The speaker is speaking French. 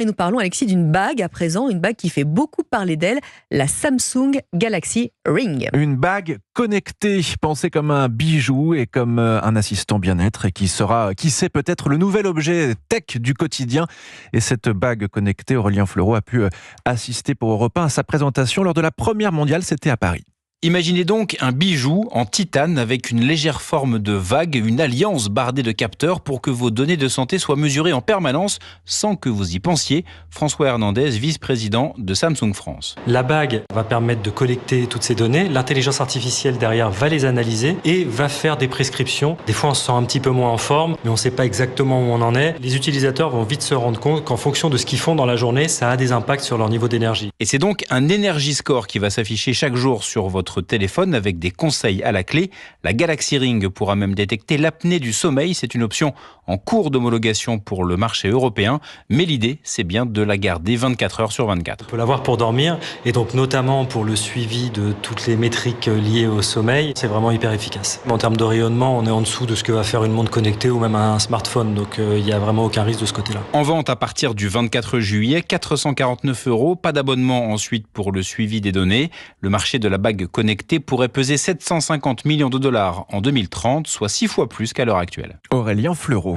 Et nous parlons, Alexis, d'une bague à présent, une bague qui fait beaucoup parler d'elle, la Samsung Galaxy Ring. Une bague connectée, pensée comme un bijou et comme un assistant bien-être et qui sera, qui sait, peut-être le nouvel objet tech du quotidien. Et cette bague connectée, Aurélien Fleureau a pu assister pour Europe 1 à sa présentation lors de la première mondiale, c'était à Paris. Imaginez donc un bijou en titane avec une légère forme de vague, une alliance bardée de capteurs pour que vos données de santé soient mesurées en permanence sans que vous y pensiez. François Hernandez, vice-président de Samsung France. La bague va permettre de collecter toutes ces données. L'intelligence artificielle derrière va les analyser et va faire des prescriptions. Des fois, on se sent un petit peu moins en forme, mais on ne sait pas exactement où on en est. Les utilisateurs vont vite se rendre compte qu'en fonction de ce qu'ils font dans la journée, ça a des impacts sur leur niveau d'énergie. Et c'est donc un Energy Score qui va s'afficher chaque jour sur votre téléphone avec des conseils à la clé. La Galaxy Ring pourra même détecter l'apnée du sommeil. C'est une option en cours d'homologation pour le marché européen. Mais l'idée, c'est bien de la garder 24 heures sur 24. On peut l'avoir pour dormir et donc notamment pour le suivi de toutes les métriques liées au sommeil. C'est vraiment hyper efficace. En termes de rayonnement, on est en dessous de ce que va faire une montre connectée ou même un smartphone. Donc il n'y a vraiment aucun risque de ce côté-là. En vente à partir du 24 juillet, 449 €. Pas d'abonnement ensuite pour le suivi des données. Le marché de la bague connectée pourrait peser 750 millions de dollars en 2030, soit 6 fois plus qu'à l'heure actuelle. Aurélien Fleureau.